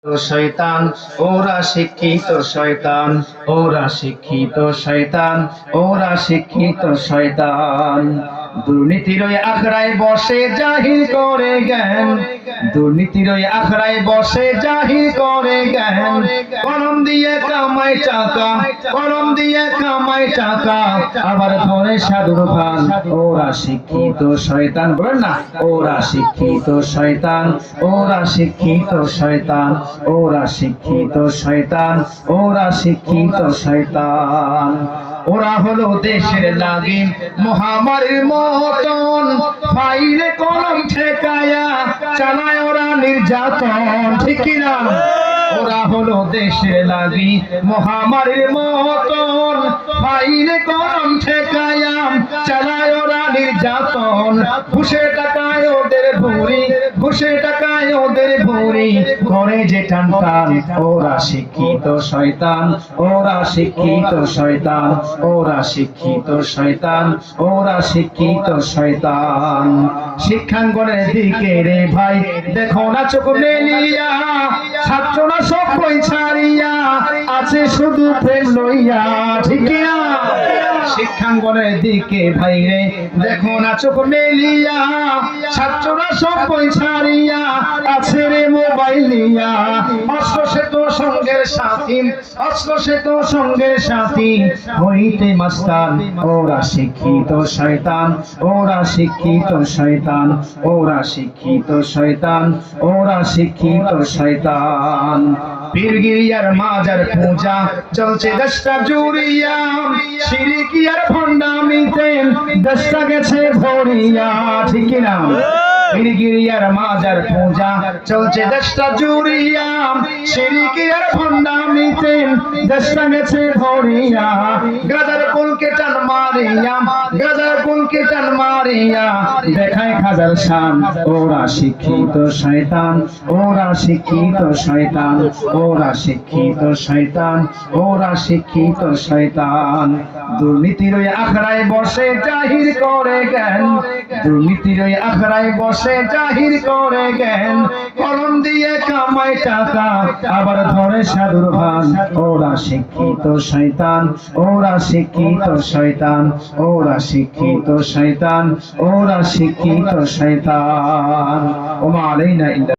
শয়তান, ওরা শিক্ষিত শয়তান, ওরা শিক্ষিত শয়তান, ওরা শিক্ষিত শয়তান। দুর্নীতির ওই আখড়ায় বসে জাহির করে জ্ঞান, দুর্নীতির ওই আখড়ায় বসে জাহির করে জ্ঞান। কলম দিয়ে কামাই টাকা, কলম দিয়ে কামাই টাকা, আবার ধরে সাধুর ভান। ওরা শিক্ষিত শয়তান, বলেন না, ওরা শিক্ষিত শয়তান, ওরা শিক্ষিত শয়তান, ওরা শিক্ষিত শয়তান, ওরা শিক্ষিত শয়তান। ওরা হলো দেশের লাগি মহামারীর মতন, ফাইলে কলম ঠেকায়া চালায় ওরা নির্যাতন, ঠিক কিনা? ওরা হলো দেশের লাগি মহামারীর মতন, ফাইলে কলম ঠেকায়া চালায় ওরা নির্যাতন। ঘুষে টাকায় ওদের ভুঁড়ি, ঘুষে টাকায় ওদের ভুঁড়ি, করে যে টান টান। ওরা শিক্ষিত শয়তান, ওরা শিক্ষিত শয়তান, ওরা শিক্ষিত শয়তান, ওরা শিক্ষিত শয়তান। শিক্ষাঙ্গনের দিকে রে ভাই দেখো না চোখ মেলিয়া, ছাত্ররা সব বই ছাড়িয়া আছে শুধু প্রেম লইয়া, ঠিক না? শিক্ষাঙ্গনের দিকে ভাই রে দেখো না চোখ মেলিয়া, ছাত্ররা সব বই ছাড়িয়া আছে রে মোবাইল নিয়া। অস্ত্র সে তো সঙ্গের সাথী, অস্ত্র সে তো সঙ্গের সাথী, হইতে মাস্তান। ওরা শিক্ষিত শয়তান, ওরা শিক্ষিত শয়তান, ওরা শিক্ষিত শয়তান, ওরা শিক্ষিত শয়তান। পীরগিরিয়ার মাজার পূজা চলছে দেশটা জুড়িয়া, শিরকি আর ভণ্ডামিতে দেশটা গেছে ভরিয়া, ঠিক না? পীরগিরিয়ার মাজার পূজা চলছে দেশটা জুড়িয়া, শিরকি আর ভণ্ডামিতে দেশটা গেছে ভরিয়া। গাজার কুলকে টান মারিয়া, গাজার কুলকে টান মারিয়া দেখায় খাজার শান। ওরা শিক্ষিত শয়তান, ওরা শিক্ষিত শয়তান, ওরা শিক্ষিত শয়তান, ওরা শিক্ষিত শয়তান। দুর্নীতির ওই আখড়ায় বসে জাহির করে জ্ঞান, দুর্নীতির ওই আখড়ায় বসে জাহির করে জ্ঞান। কলম দিয়ে কামাই টাকা, আবার ধরে সাধুর ভান। ওরা শিক্ষিত শয়তান, ওরা শিক্ষিত শয়তান, ওরা শিক্ষিত শয়তান, ওরা শিক্ষিত শয়তান। ওমা আলাইনা ইল্লা